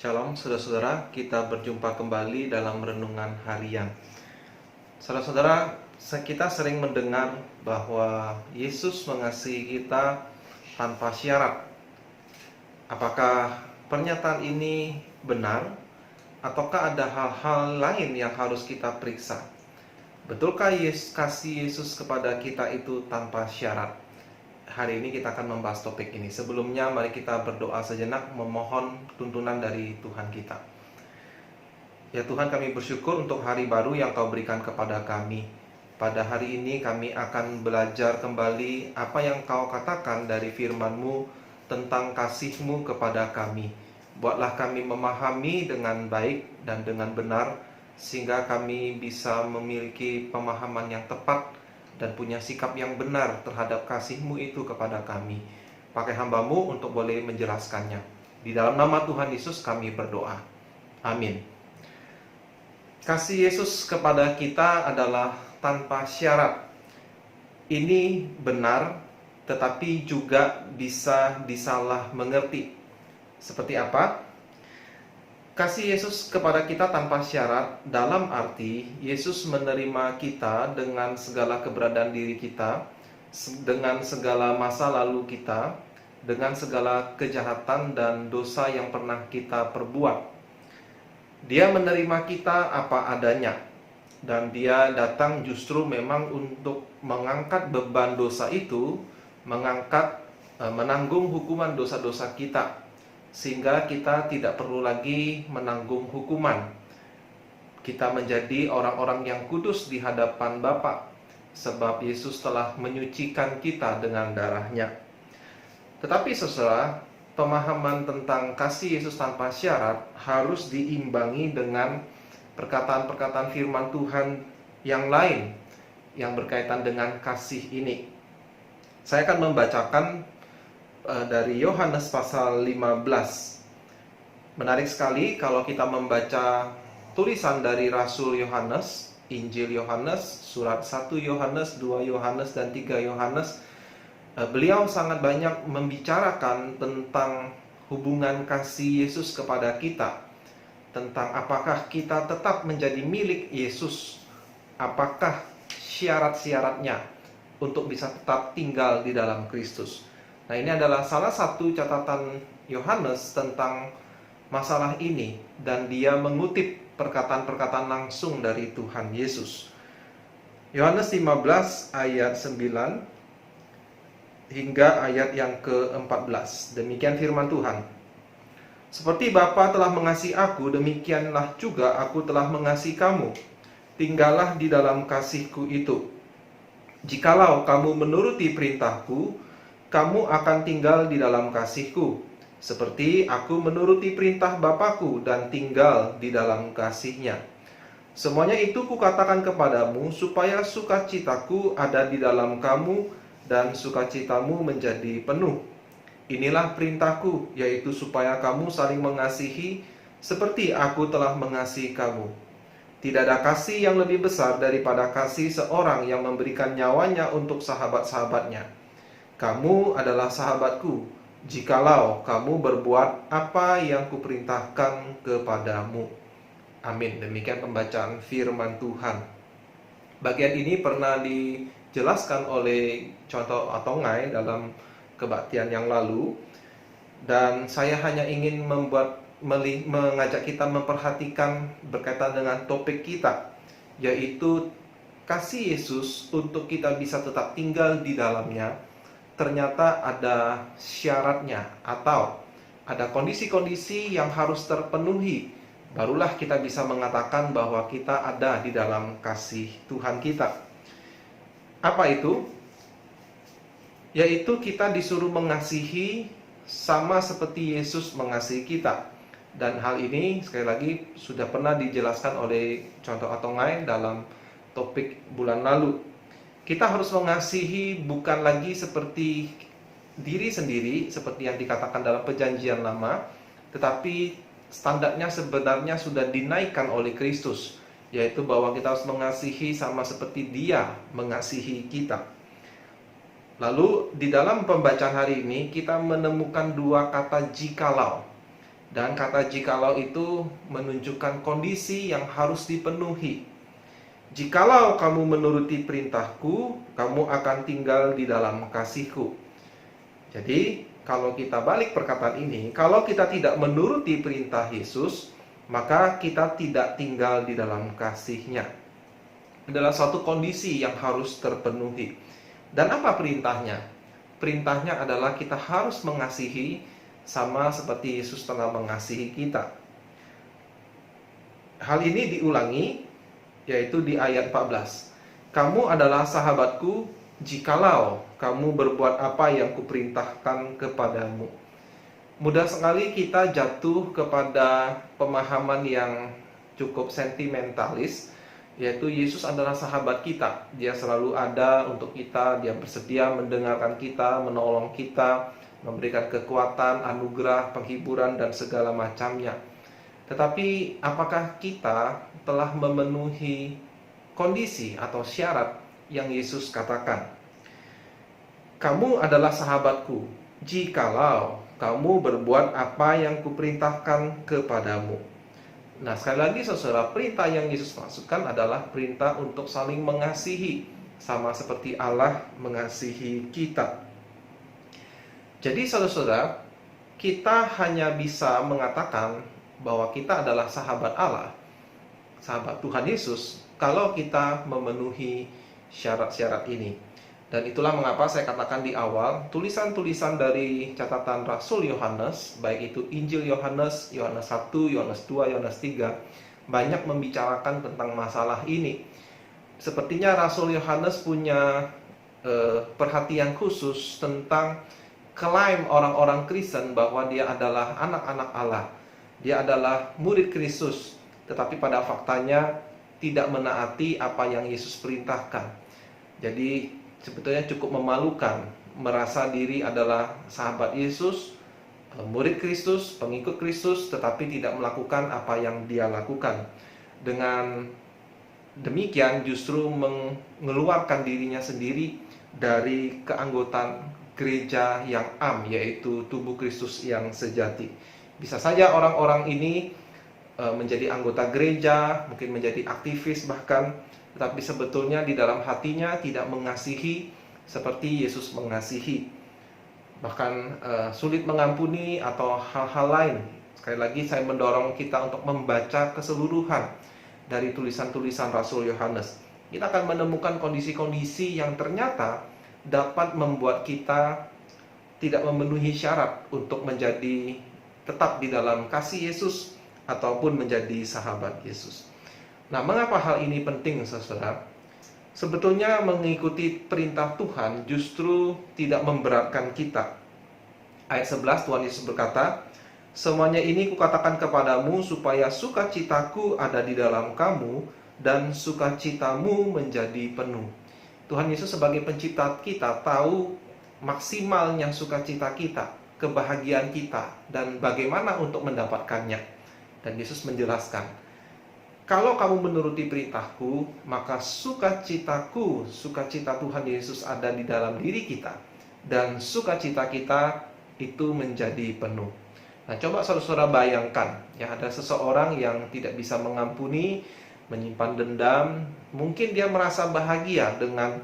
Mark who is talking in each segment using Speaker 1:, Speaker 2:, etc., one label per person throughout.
Speaker 1: Shalom saudara-saudara, kita berjumpa kembali dalam renungan harian. Saudara-saudara, kita sering mendengar bahwa Yesus mengasihi kita tanpa syarat. Apakah pernyataan ini benar? Ataukah ada hal-hal lain yang harus kita periksa? Betulkah kasih Yesus kepada kita itu tanpa syarat? Hari ini kita akan membahas topik ini. Sebelumnya mari kita berdoa sejenak memohon tuntunan dari Tuhan kita. Ya Tuhan, kami bersyukur untuk hari baru yang Kau berikan kepada kami. Pada hari ini kami akan belajar kembali apa yang Kau katakan dari firman-Mu tentang kasih-Mu kepada kami. Buatlah kami memahami dengan baik dan dengan benar, sehingga kami bisa memiliki pemahaman yang tepat dan punya sikap yang benar terhadap kasih-Mu itu kepada kami. Pakai hamba-Mu untuk boleh menjelaskannya. Di dalam nama Tuhan Yesus kami berdoa. Amin. Kasih Yesus kepada kita adalah tanpa syarat. Ini benar, tetapi juga bisa disalah mengerti. Seperti apa? Kasih Yesus kepada kita tanpa syarat dalam arti Yesus menerima kita dengan segala keberadaan diri kita, dengan segala masa lalu kita, dengan segala kejahatan dan dosa yang pernah kita perbuat. Dia menerima kita apa adanya, dan Dia datang justru memang untuk mengangkat beban dosa itu, menanggung hukuman dosa-dosa kita, sehingga kita tidak perlu lagi menanggung hukuman. Kita menjadi orang-orang yang kudus di hadapan Bapa, sebab Yesus telah menyucikan kita dengan darah-Nya. Tetapi saudara, pemahaman tentang kasih Yesus tanpa syarat harus diimbangi dengan perkataan-perkataan firman Tuhan yang lain yang berkaitan dengan kasih ini. Saya akan membacakan dari Yohanes pasal 15. Menarik sekali kalau kita membaca tulisan dari Rasul Yohanes, Injil Yohanes, surat 1 Yohanes, 2 Yohanes, dan 3 Yohanes. Beliau sangat banyak membicarakan tentang hubungan kasih Yesus kepada kita, tentang apakah kita tetap menjadi milik Yesus, apakah syarat-syaratnya untuk bisa tetap tinggal di dalam Kristus. Nah, ini adalah salah satu catatan Yohanes tentang masalah ini, dan dia mengutip perkataan-perkataan langsung dari Tuhan Yesus. Yohanes 15 ayat 9 hingga ayat yang ke-14. Demikian firman Tuhan. Seperti Bapa telah mengasihi aku, demikianlah juga aku telah mengasihi kamu. Tinggallah di dalam kasih-Ku itu. Jikalau kamu menuruti perintah-Ku, kamu akan tinggal di dalam kasih-Ku, seperti aku menuruti perintah Bapa-Ku dan tinggal di dalam kasih-Nya. Semuanya itu Kukatakan kepadamu, supaya sukacita-Ku ada di dalam kamu, dan sukacitamu menjadi penuh. Inilah perintah-Ku, yaitu supaya kamu saling mengasihi, seperti aku telah mengasihi kamu. Tidak ada kasih yang lebih besar daripada kasih seorang yang memberikan nyawanya untuk sahabat-sahabatnya. Kamu adalah sahabatku, jikalau kamu berbuat apa yang Kuperintahkan kepadamu. Amin. Demikian pembacaan firman Tuhan. Bagian ini pernah dijelaskan oleh contoh atau ngai dalam kebaktian yang lalu, dan saya hanya ingin mengajak kita memperhatikan berkaitan dengan topik kita, yaitu kasih Yesus untuk kita bisa tetap tinggal di dalamnya. Ternyata ada syaratnya, atau ada kondisi-kondisi yang harus terpenuhi, barulah kita bisa mengatakan bahwa kita ada di dalam kasih Tuhan kita. Apa itu? Yaitu kita disuruh mengasihi sama seperti Yesus mengasihi kita. Dan hal ini sekali lagi sudah pernah dijelaskan oleh contoh atau ngai dalam topik bulan lalu. Kita harus mengasihi bukan lagi seperti diri sendiri, seperti yang dikatakan dalam perjanjian lama, tetapi standarnya sebenarnya sudah dinaikkan oleh Kristus, yaitu bahwa kita harus mengasihi sama seperti Dia mengasihi kita. Lalu di dalam pembacaan hari ini kita menemukan dua kata jikalau. Dan kata jikalau itu menunjukkan kondisi yang harus dipenuhi. Jikalau kamu menuruti perintahku, kamu akan tinggal di dalam kasihku. Jadi, kalau kita balik perkataan ini, kalau kita tidak menuruti perintah Yesus, maka kita tidak tinggal di dalam kasih-Nya. Adalah suatu kondisi yang harus terpenuhi. Dan apa perintahnya? Perintahnya adalah kita harus mengasihi sama seperti Yesus telah mengasihi kita. Hal ini diulangi, yaitu di ayat 14. Kamu adalah sahabatku jikalau kamu berbuat apa yang kuperintahkan kepadamu. Mudah sekali kita jatuh kepada pemahaman yang cukup sentimentalis, yaitu Yesus adalah sahabat kita. Dia selalu ada untuk kita, dia bersedia mendengarkan kita, menolong kita, memberikan kekuatan, anugerah, penghiburan, dan segala macamnya. Tetapi apakah kita telah memenuhi kondisi atau syarat yang Yesus katakan? Kamu adalah sahabatku jikalau kamu berbuat apa yang kuperintahkan kepadamu. Nah, sekali lagi saudara, perintah yang Yesus maksudkan adalah perintah untuk saling mengasihi, sama seperti Allah mengasihi kita. Jadi saudara-saudara, kita hanya bisa mengatakan bahwa kita adalah sahabat Allah, sahabat Tuhan Yesus, kalau kita memenuhi syarat-syarat ini. Dan itulah mengapa saya katakan di awal, tulisan-tulisan dari catatan Rasul Yohanes, baik itu Injil Yohanes, Yohanes 1, Yohanes 2, Yohanes 3, banyak membicarakan tentang masalah ini. Sepertinya Rasul Yohanes punya perhatian khusus tentang klaim orang-orang Kristen bahwa dia adalah anak-anak Allah, dia adalah murid Kristus, tetapi pada faktanya tidak menaati apa yang Yesus perintahkan. Jadi sebetulnya cukup memalukan merasa diri adalah sahabat Yesus, murid Kristus, pengikut Kristus, tetapi tidak melakukan apa yang dia lakukan. Dengan demikian justru mengeluarkan dirinya sendiri dari keanggotaan gereja yang yaitu tubuh Kristus yang sejati. Bisa saja orang-orang ini menjadi anggota gereja, mungkin menjadi aktivis bahkan, tetapi sebetulnya di dalam hatinya tidak mengasihi seperti Yesus mengasihi. Bahkan sulit mengampuni atau hal-hal lain. Sekali lagi saya mendorong kita untuk membaca keseluruhan dari tulisan-tulisan Rasul Yohanes. Kita akan menemukan kondisi-kondisi yang ternyata dapat membuat kita tidak memenuhi syarat untuk menjadi tetap di dalam kasih Yesus ataupun menjadi sahabat Yesus. Nah, mengapa hal ini penting, saudara? Sebetulnya mengikuti perintah Tuhan justru tidak memberatkan kita. Ayat 11 Tuhan Yesus berkata, "Semuanya ini kukatakan kepadamu supaya sukacitaku ada di dalam kamu dan sukacitamu menjadi penuh." Tuhan Yesus sebagai pencipta kita tahu maksimalnya sukacita kita, kebahagiaan kita, dan bagaimana untuk mendapatkannya. Dan Yesus menjelaskan, kalau kamu menuruti perintahku, maka sukacitaku, sukacita Tuhan Yesus ada di dalam diri kita, dan sukacita kita itu menjadi penuh. Nah, coba saudara bayangkan, ya, ada seseorang yang tidak bisa mengampuni, menyimpan dendam. Mungkin dia merasa bahagia dengan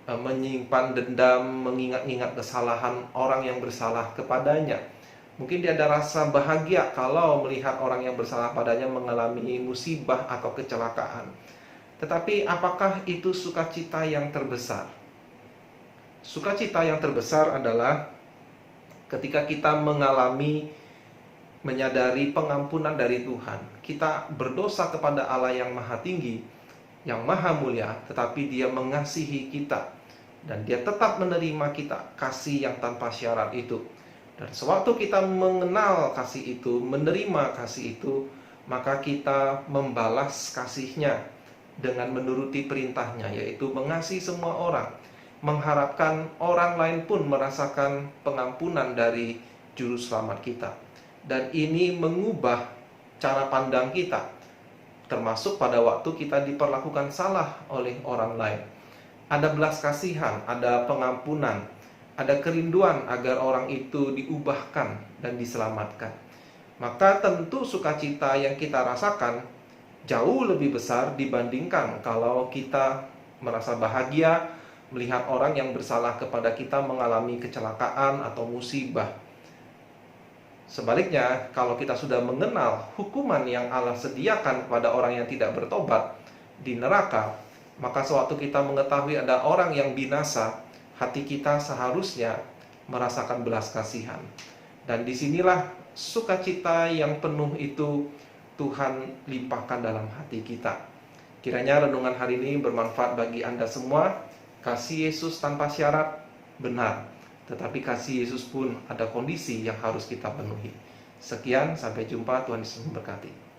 Speaker 1: menyimpan dendam, mengingat-ingat kesalahan orang yang bersalah kepadanya. Mungkin dia ada rasa bahagia kalau melihat orang yang bersalah padanya mengalami musibah atau kecelakaan. Tetapi apakah itu sukacita yang terbesar? Sukacita yang terbesar adalah ketika kita menyadari pengampunan dari Tuhan. Kita berdosa kepada Allah yang maha tinggi, yang maha mulia, tetapi Dia mengasihi kita, dan Dia tetap menerima kita, kasih yang tanpa syarat itu. Dan sewaktu kita mengenal kasih itu, menerima kasih itu, maka kita membalas kasihnya dengan menuruti perintahnya, yaitu mengasihi semua orang, mengharapkan orang lain pun merasakan pengampunan dari Juru Selamat kita. Dan ini mengubah cara pandang kita, termasuk pada waktu kita diperlakukan salah oleh orang lain. Ada belas kasihan, ada pengampunan, ada kerinduan agar orang itu diubahkan dan diselamatkan. maka tentu sukacita yang kita rasakan jauh lebih besar dibandingkan kalau kita merasa bahagia melihat orang yang bersalah kepada kita mengalami kecelakaan atau musibah. Sebaliknya, kalau kita sudah mengenal hukuman yang Allah sediakan kepada orang yang tidak bertobat di neraka, maka sewaktu kita mengetahui ada orang yang binasa, hati kita seharusnya merasakan belas kasihan. Dan disinilah sukacita yang penuh itu Tuhan limpahkan dalam hati kita. Kiranya renungan hari ini bermanfaat bagi Anda semua. Kasih Yesus tanpa syarat benar, tetapi kasih Yesus pun ada kondisi yang harus kita penuhi. Sekian, sampai jumpa. Tuhan Yesus memberkati.